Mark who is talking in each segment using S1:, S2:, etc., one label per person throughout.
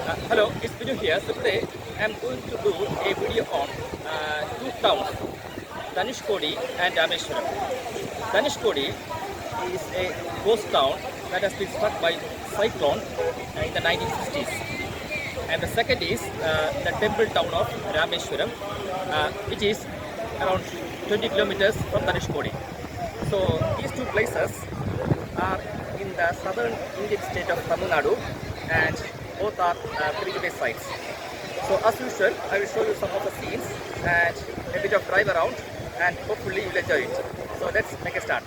S1: Hello, it's Binu here. So today I'm going to do a video on two towns, Dhanushkodi and Rameswaram. Dhanushkodi is a ghost town that has been struck by cyclone in the 1960s. And the second is the temple town of Rameswaram, which is around 20 kilometers from Dhanushkodi. So these two places are in the southern Indian state of Tamil Nadu, and both are pilgrimage sites. So as usual, I will show you some of the scenes and a bit of drive around, and hopefully you will enjoy it. So let's make a start.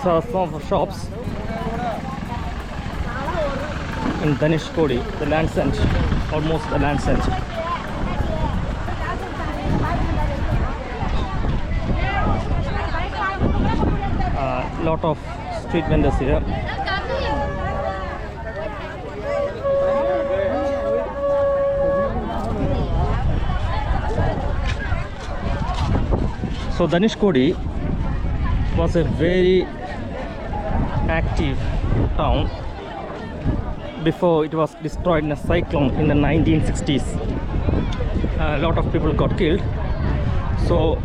S1: These are some of the shops in Dhanushkodi, the land center, almost the land center. Lot of street vendors here. So Dhanushkodi was a very active town before it was destroyed in a cyclone in the 1960s. A lot of people got killed. So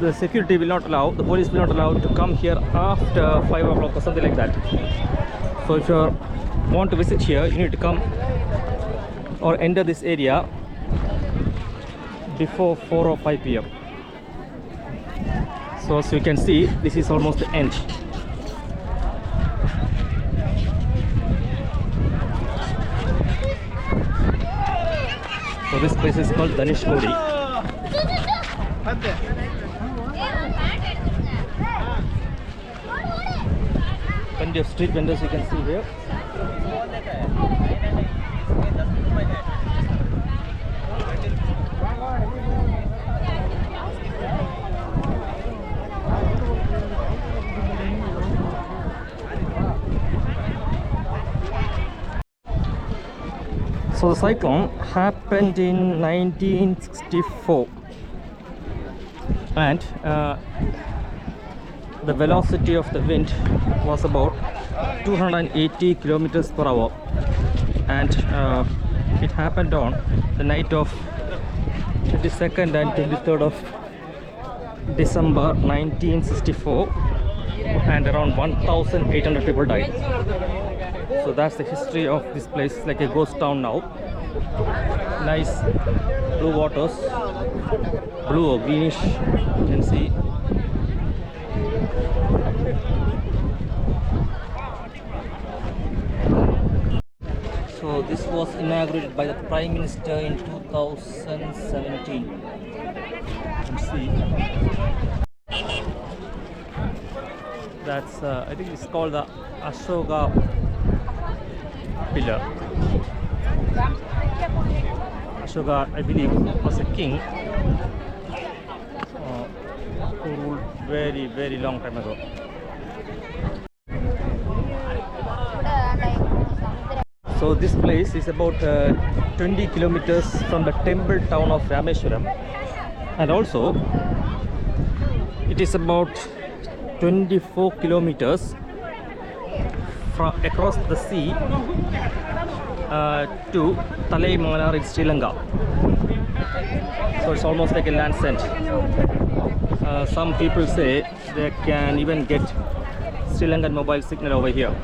S1: the security will not allow, the police will not allow to come here after 5 o'clock or something like that. So if you want to visit here, you need to come or enter this area before 4 or 5 p.m. So as you can see, this is almost the end. So this place is called Dhanushkodi. Plenty of street vendors you can see here. So the cyclone happened in 1964 and the velocity of the wind was about 280 kilometers per hour, and it happened on the night of 22nd and 23rd of December 1964, and around 1,800 people died. So that's the history of this place. It's like a ghost town now. Nice blue waters, blue or greenish, you can see. So this was inaugurated by the Prime Minister in 2017. You can see. That's I think it's called the Ashoka pillar. Ashoka, I believe, was a king who ruled very, very long time ago. So this place is about 20 kilometers from the temple town of Rameswaram, and also it is about 24 kilometers from across the sea to Talaimannar in Sri Lanka. So it's almost like a land center. Some people say they can even get Sri Lankan mobile signal over here.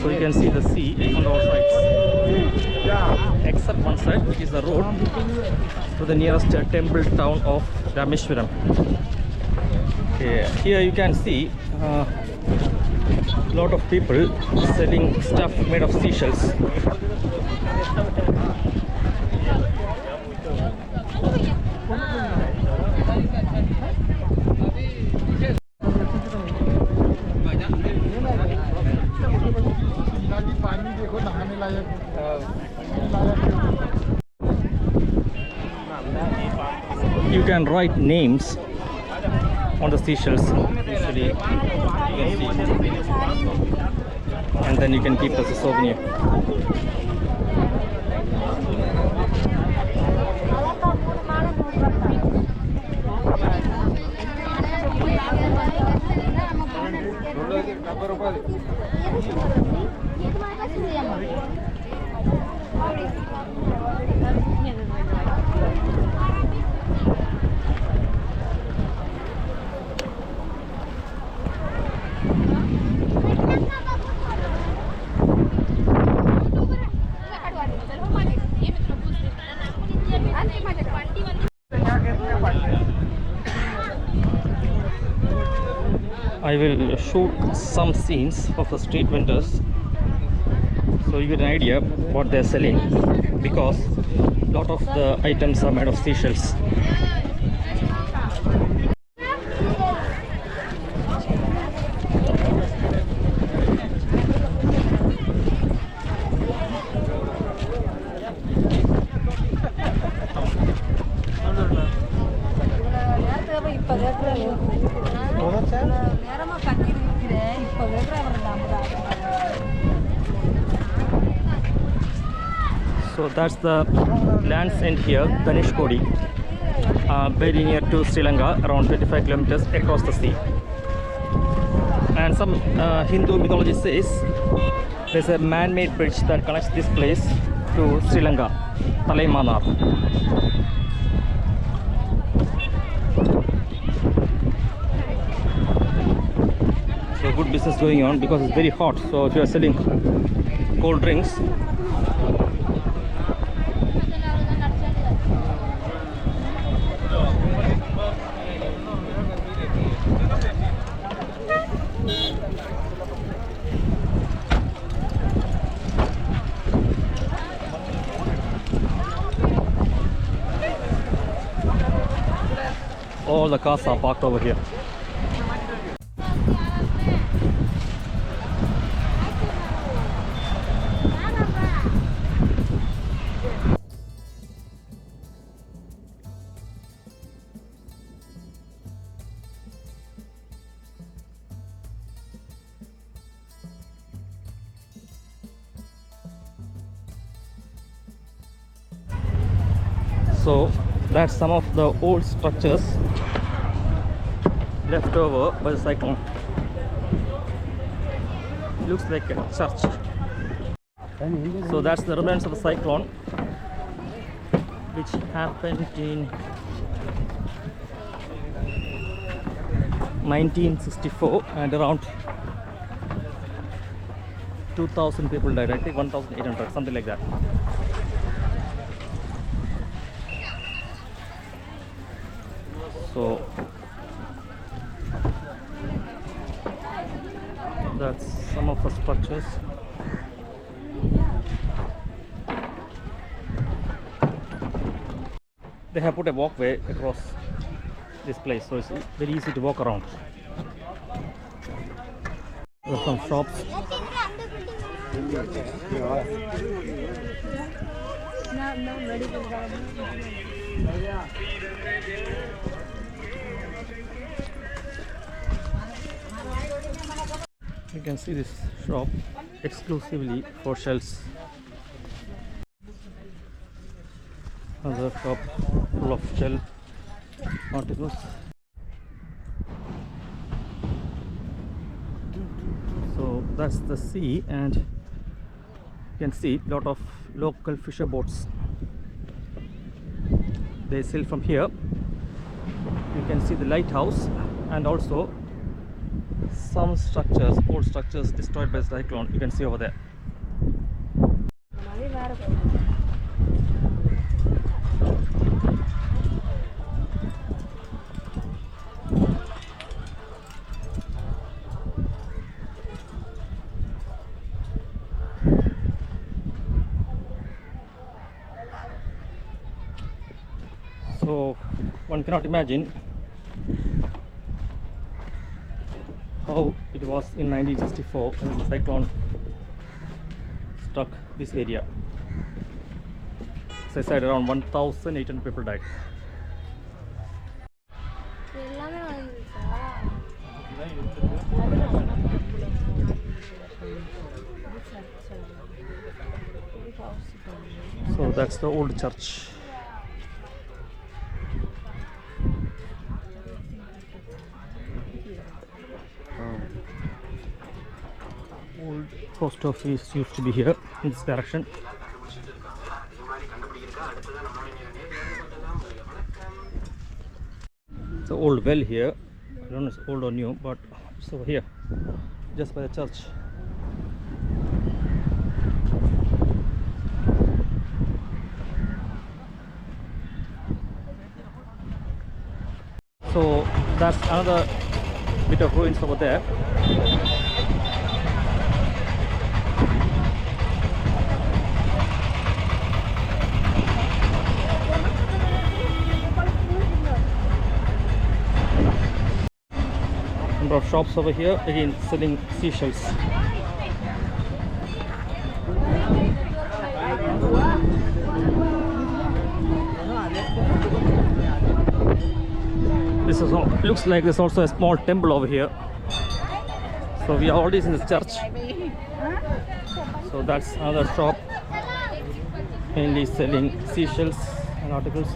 S1: So you can see the sea on all sides, except one side, which is the road to the nearest temple town of Rameswaram. Okay, here you can see a lot of people selling stuff made of seashells. You can write names on the seashells, usually you can see, and then you can keep as a souvenir. I will shoot some scenes of the street vendors so you get an idea what they're selling, because a lot of the items are made of seashells. So that's the land's end here, Dhanushkodi, very near to Sri Lanka, around 25 kilometers across the sea. And some Hindu mythology says there's a man-made bridge that connects this place to Sri Lanka, Talaimannar. So good business going on because it's very hot. So if you are selling cold drinks, all the cars are parked over here. So that's some of the old structures left over by the cyclone. Looks like a church. So that's the remnants of the cyclone, which happened in 1964, and around 2,000 people died. I think 1,800, something like that. So that's some of the structures. They have put a walkway across this place, so it's very easy to walk around. There are some shops. You can see this shop exclusively for shells. Another shop full of shell articles. So that's the sea, and you can see a lot of local fisher boats. They sail from here. You can see the lighthouse and also some structures, old structures destroyed by the cyclone. You can see over there. So one cannot imagine how it was in 1964 when the cyclone struck this area. As I said, around 1,800 people died. So that's the old church. Old post office used to be here in this direction. It's an old well here. I don't know if it's old or new, but it's over here, just by the church. So that's another bit of ruins over there. Number of shops over here, again selling seashells. This is all, looks like there's also a small temple over here. So we are already in the church. So that's another shop, mainly selling seashells and articles.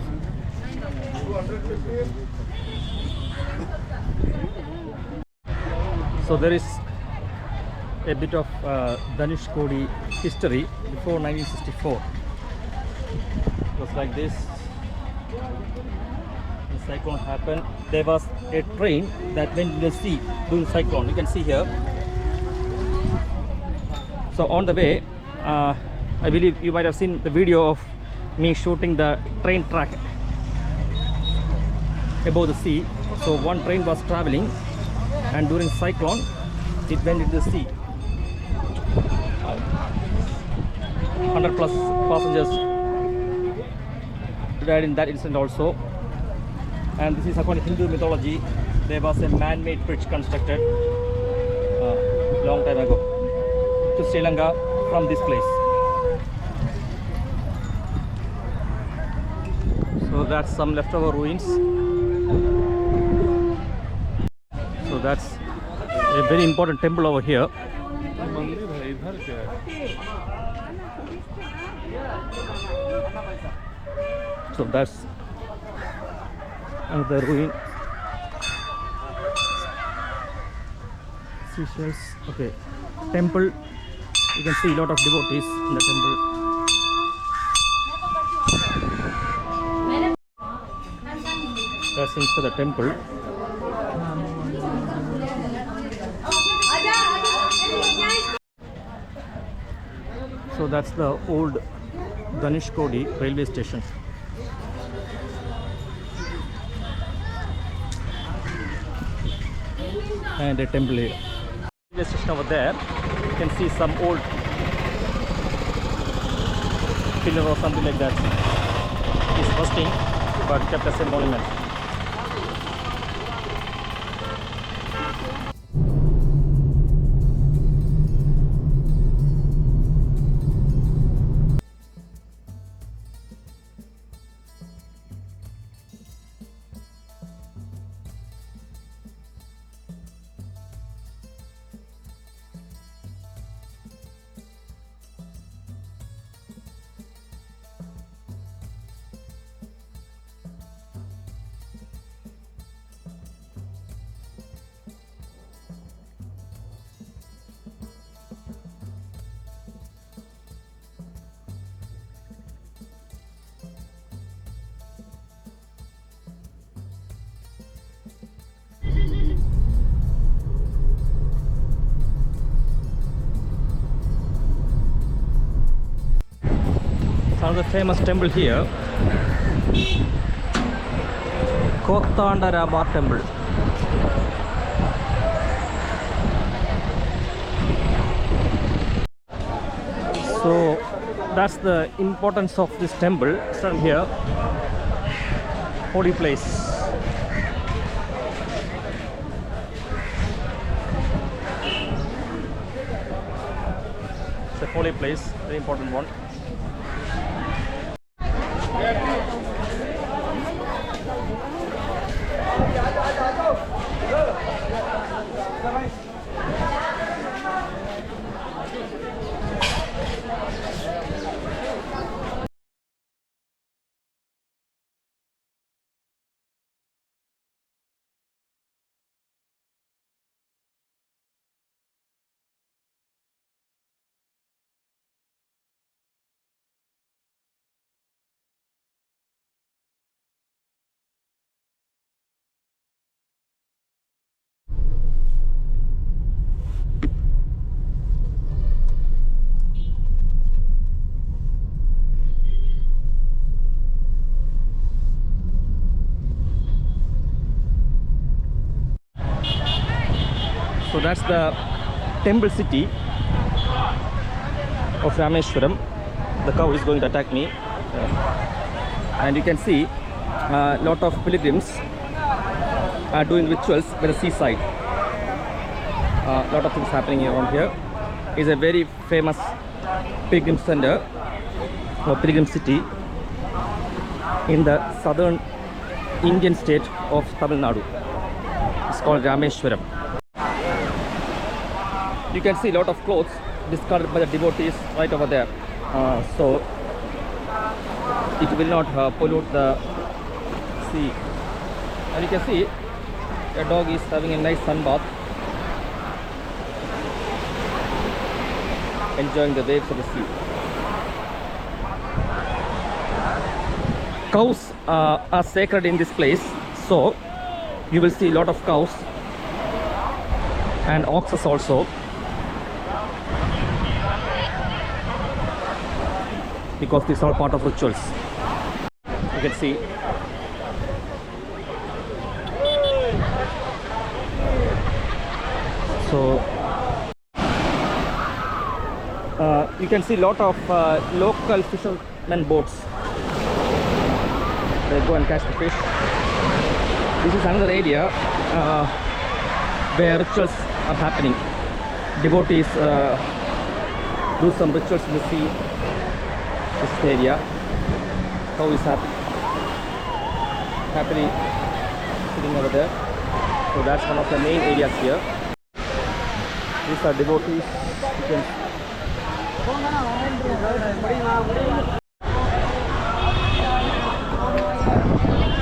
S1: So there is a bit of Dhanushkodi history before 1964. It was like this. The cyclone happened. There was a train that went in the sea during cyclone. You can see here. So on the way, I believe you might have seen the video of me shooting the train track above the sea. So one train was traveling, and during cyclone it went into the sea. 100 plus passengers died in that incident also. And this is according to Hindu mythology. There was a man-made bridge constructed long time ago to Sri Lanka from this place. So that's some leftover ruins. So that's a very important temple over here. So that's another ruin. Seashells. Okay. Temple. You can see a lot of devotees in the temple. That's inside the temple. So that's the old Dhanushkodi railway station. And a temple here. Railway station over there. You can see some old pillar or something like that. It's rusting, but kept as a monument. Another famous temple here, Kottandarama temple. So that's the importance of this temple. Stand here, holy place. It's a holy place, very important one. So that's the temple city of Rameswaram. The cow is going to attack me. And you can see a lot of pilgrims are doing rituals by the seaside. A lot of things happening around here. It's a very famous pilgrim center or pilgrim city in the southern Indian state of Tamil Nadu. It's called Rameswaram. You can see a lot of clothes discarded by the devotees right over there. So it will not pollute the sea. And you can see a dog is having a nice sun bath, enjoying the waves of the sea. Cows are sacred in this place, so you will see a lot of cows and oxes also, because these are all part of rituals. You can see so you can see a lot of local fishermen boats. They go and catch the fish. This is another area where rituals are happening. Devotees do some rituals in the sea. This area. Cow is happily sitting over there. So that's one of the main areas here. These are devotees. You can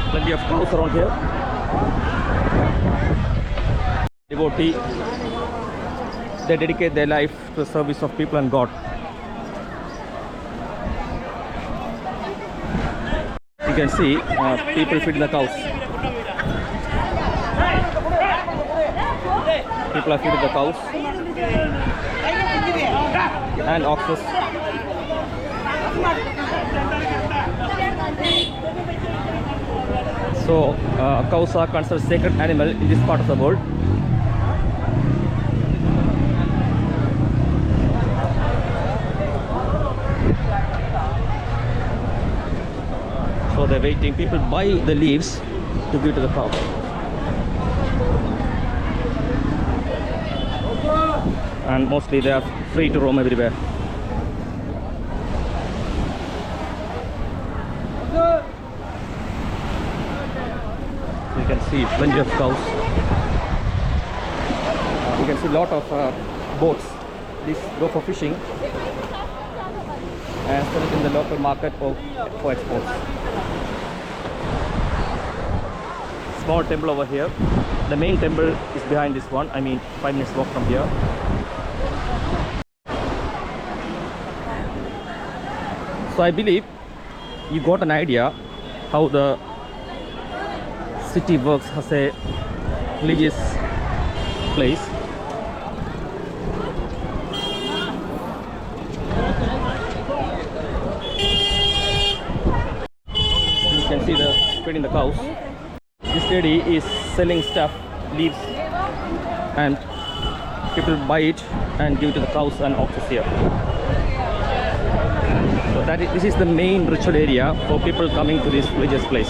S1: plenty of cows around here. Devotee, they dedicate their life to the service of people and God. You can see people feeding the cows. People are feeding the cows and oxes. So cows are considered sacred animal in this part of the world. So they're waiting. People buy the leaves to give to the cow. And mostly they are free to roam everywhere. So you can see plenty of cows. You can see a lot of boats. These go for fishing and sell it in the local market or for exports. Small temple over here. The main temple is behind this one. I mean 5 minutes walk from here. So I believe you got an idea how the city works as a religious place. You can see the feeding the cows. This lady is selling stuff, leaves, and people buy it and give it to the cows and oxes here. So this is the main ritual area for people coming to this religious place.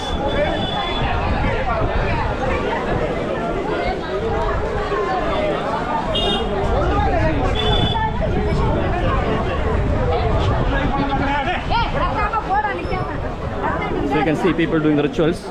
S1: So you can see people doing the rituals.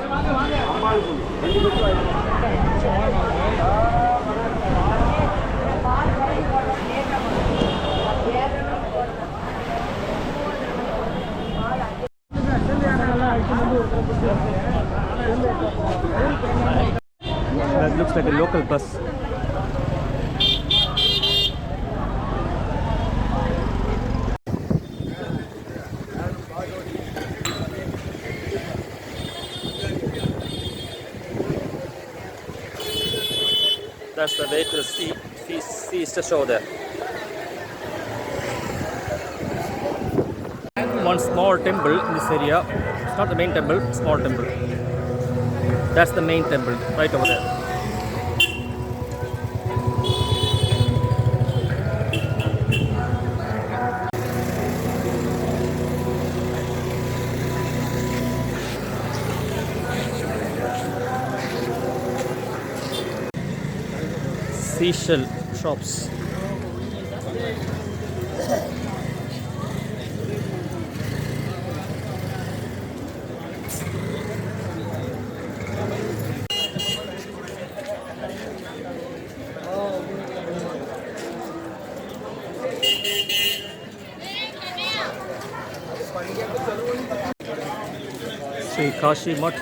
S1: That looks like a local bus. That's the way to the sea. Sea is just over there. One small temple in this area. It's not the main temple, small temple. That's the main temple right over there. seashell shops. Sri Kashi Mutt.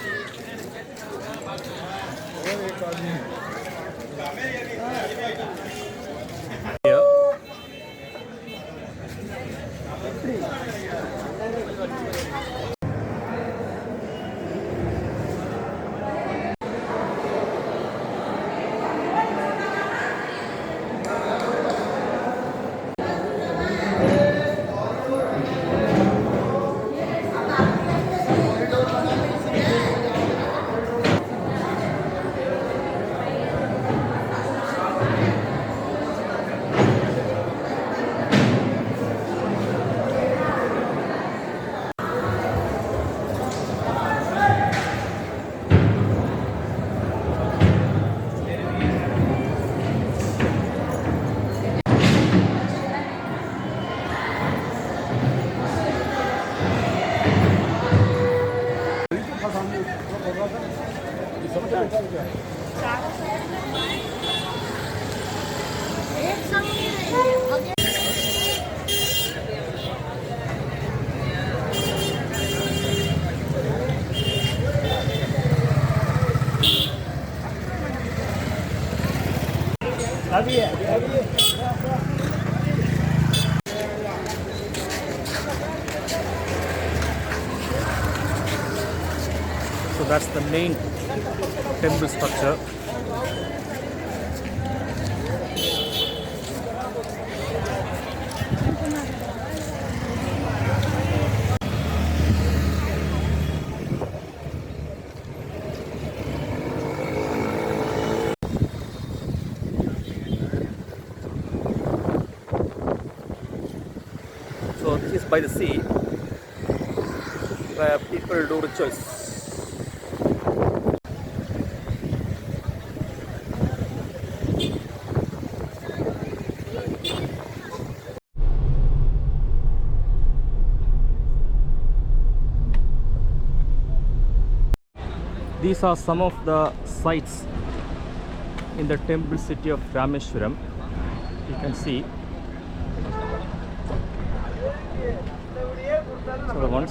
S1: Here. So that's the main temple structure. So this is by the sea where people do rituals. These are some of the sites in the temple city of Rameswaram. You can see the ones.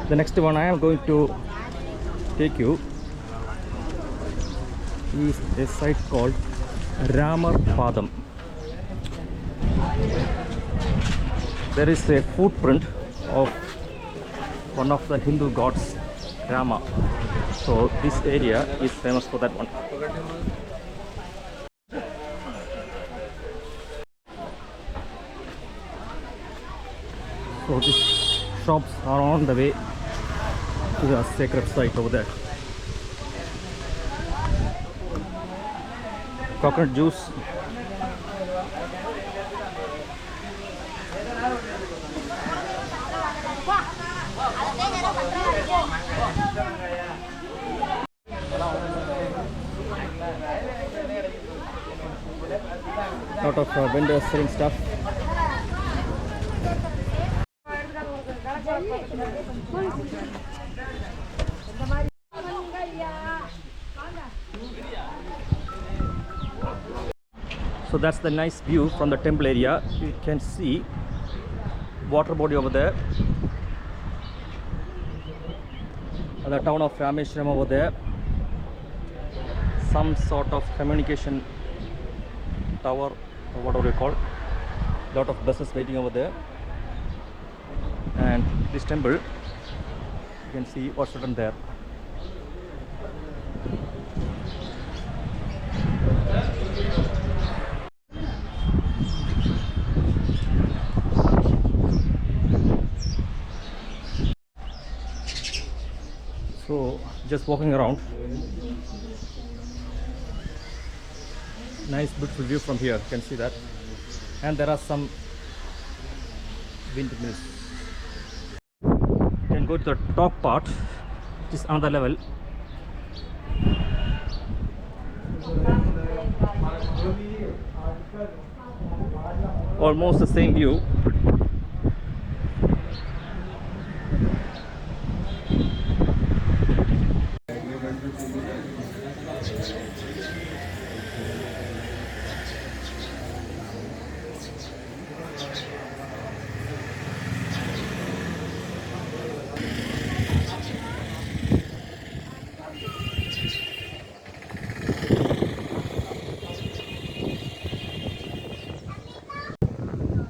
S1: The next one I am going to take you is a site called Rameswaram. There is a footprint of one of the Hindu gods, Rama. So this area is famous for that one. So these shops are on the way to the sacred site over there. Coconut juice. Lot of vendors selling stuff. So that's the nice view from the temple area. You can see water body over there, and the town of Rameswaram over there. Some sort of communication tower or whatever you call it. Lot of buses waiting over there, and this temple you can see what's written there. So just walking around, nice beautiful view from here, you can see that, and there are some windmills. You can go to the top part, which is another level. Almost the same view.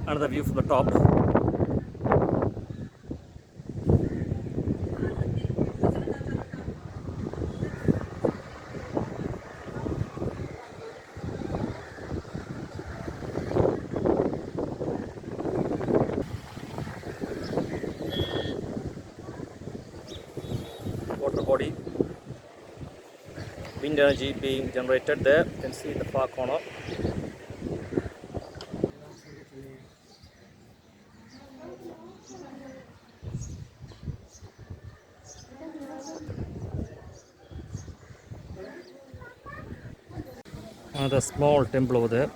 S1: Another view from the top. Water body. Wind energy being generated there. You can see in the far corner. Another small temple over there.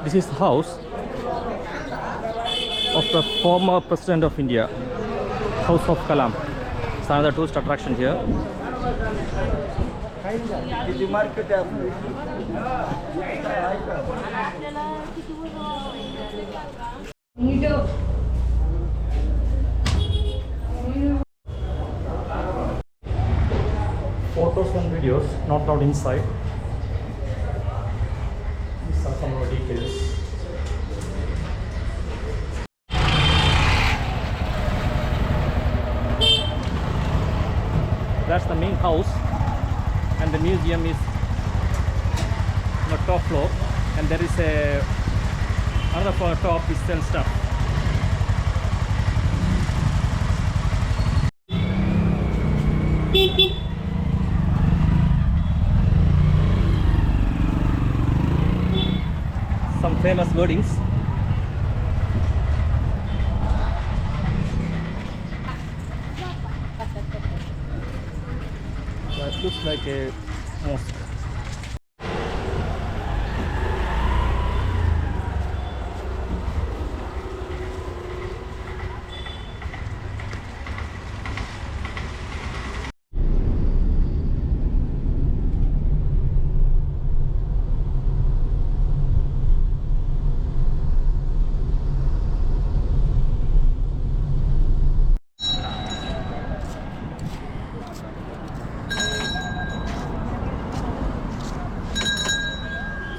S1: This is the house of the former President of India, House of Kalam. It's another tourist attraction here. Photos and videos not allowed inside. These are some more details. That's the main house, and the museum is on the top floor, and there is another floor top is still stuff. Some famous wordings. It looks like a mosque.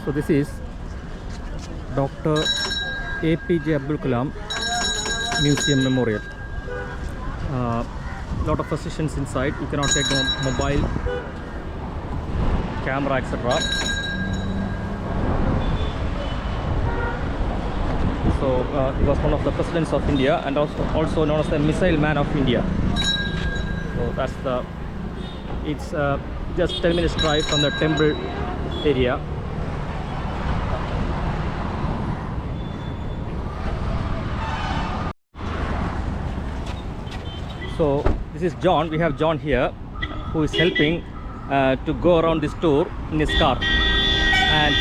S1: So this is Dr. APJ Abdul Kalam Museum Memorial. Lot of physicians inside. You cannot take a mobile camera, etc. So he was one of the presidents of India, and also known as the missile man of India. So that's the. It's just 10 minutes drive from the temple area. So this is John. We have John here, who is helping to go around this tour in his car, and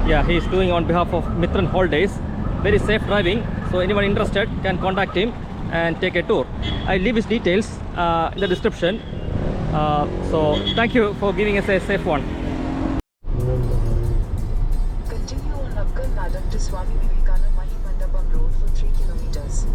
S1: yeah, he is doing on behalf of Mithran Holidays. Very safe driving. So anyone interested can contact him and take a tour. I leave his details in the description. So thank you for giving us a safe one.
S2: Continue on Nakkal Nadam to Swami Vivekananda Mahi Mandapam Road for 3 kilometers.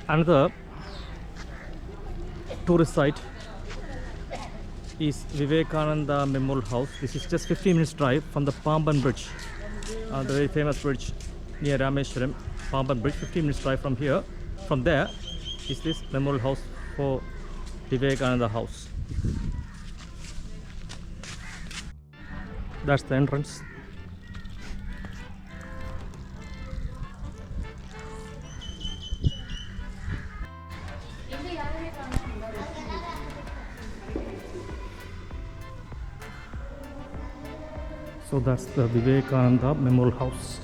S1: Another tourist site is Vivekananda Memorial House. This is just 15 minutes drive from the Pamban Bridge, the very famous bridge near Rameswaram. Pamban Bridge, 15 minutes drive from here. From there is this memorial house for Vivekananda House. That's the entrance. So that's the Vivekananda Memorial House.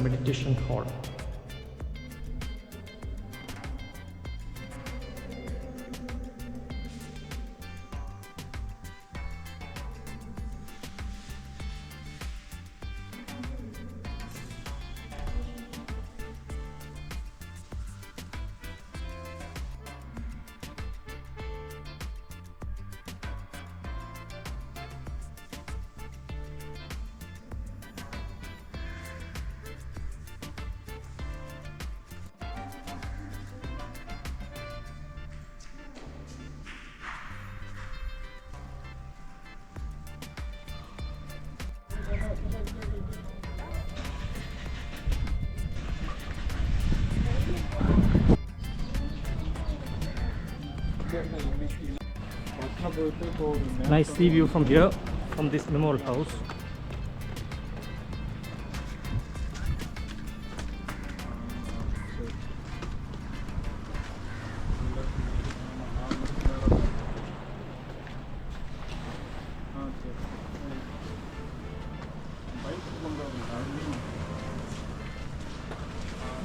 S1: Meditation hall. Nice sea view from here, from this memorial house.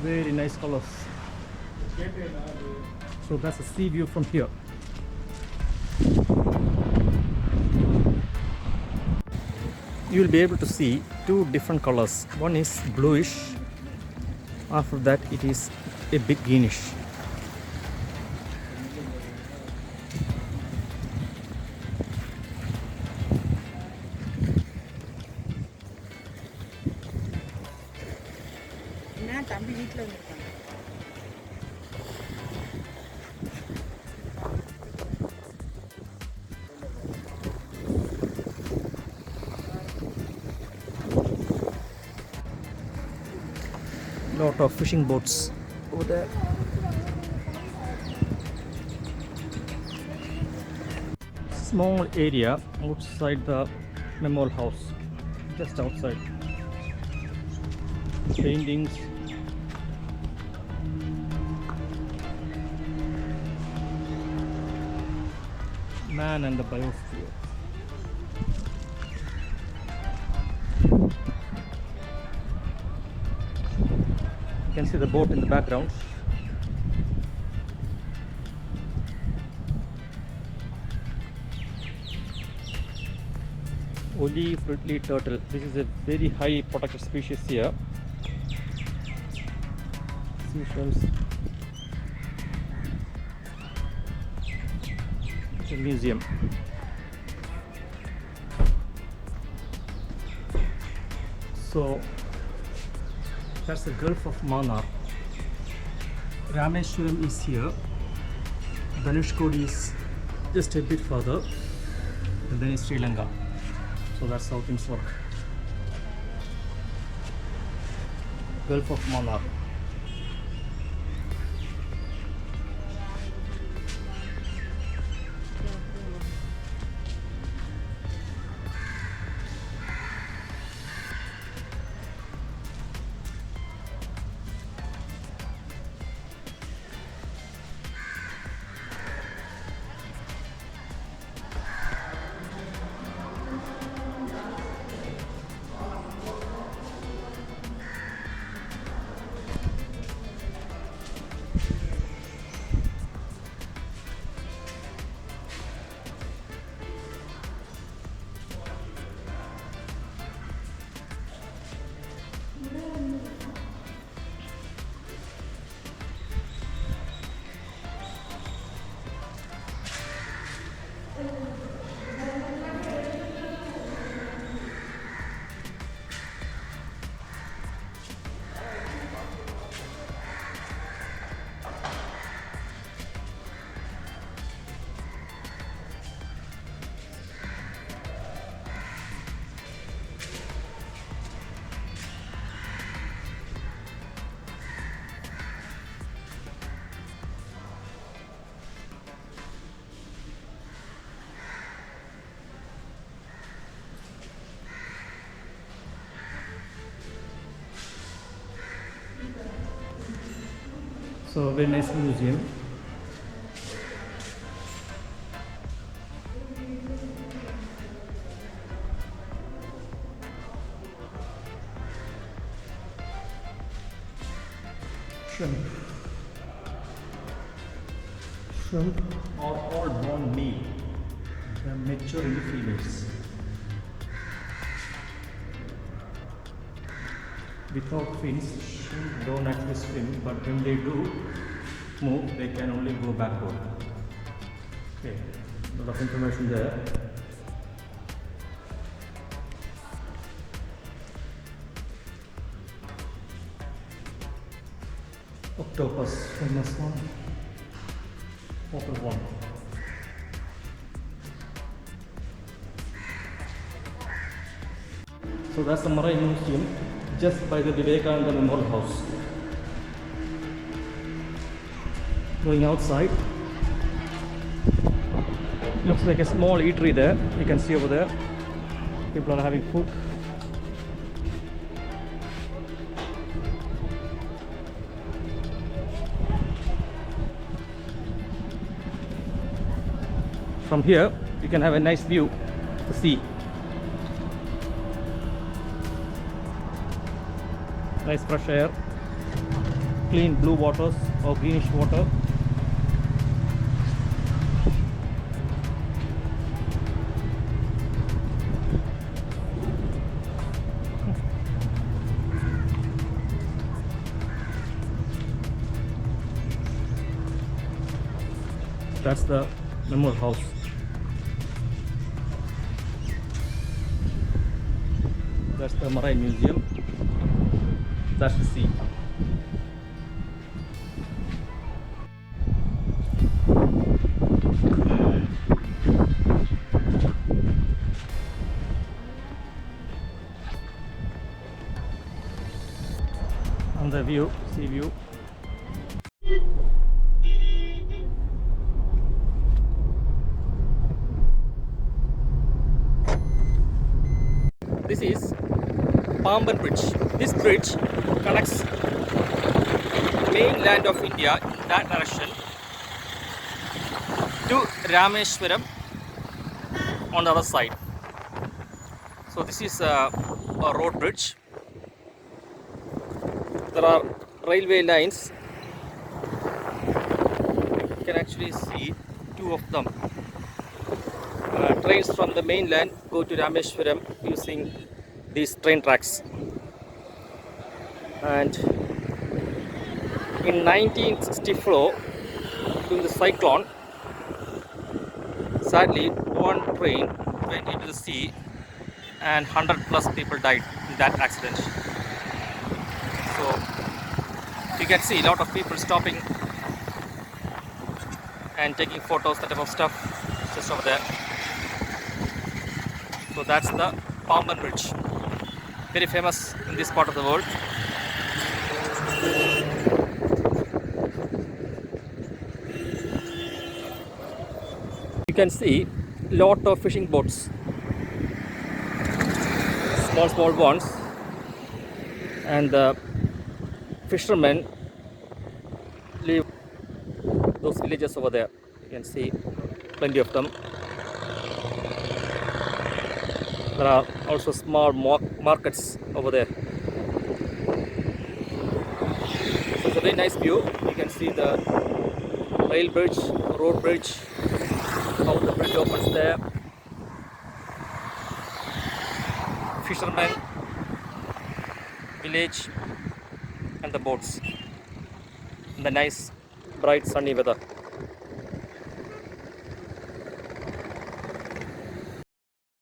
S1: Very nice colors. So that's a sea view from here. You will be able to see two different colors. One is bluish, after that it is a bit greenish. Lot of fishing boats over there. Small area outside the memorial house, just outside. Paintings, Man and the biosphere. You can see the boat in the background. Olive Ridley turtle. This is a very high protected species here. Seashells. It's a museum. So that's the Gulf of Mannar. Rameswaram is here. Dhanushkodi is just a bit further, and then is Sri Lanka. So that's how things work. Gulf of Mannar. So very nice museum. Shrimp. Shrimp are all born male. They are mature in the females. Without fins, shrimp don't actually swim, but when they do move, they can only go backward. Okay, a lot of information there. Octopus, famous one. Popular one. So that's the Marine Museum, just by the Vivekananda Memorial House. Going outside, looks like a small eatery there. You can see over there, people are having food. From here, you can have a nice view of the sea. Nice fresh air, clean blue waters or greenish water. That's the memorial house. That's the Marine Museum. That's the sea. And the view, sea view. This is Pamban Bridge. This bridge connects mainland of India in that direction to Rameswaram on the other side. So this is a road bridge. There are railway lines. You can actually see two of them. Trains from the mainland go to Rameswaram using these train tracks. And in 1964, during the cyclone, sadly one train went into the sea and 100 plus people died in that accident. So you can see a lot of people stopping and taking photos, that type of stuff just over there. So that's the Pamban Bridge, very famous in this part of the world. You can see lot of fishing boats, small ones, and the fishermen live those villages over there. You can see plenty of them. There are also small markets over there. So it's a very nice view. You can see the rail bridge, road bridge, how the bridge opens there. Fishermen, village, and the boats. And the nice, bright, sunny weather.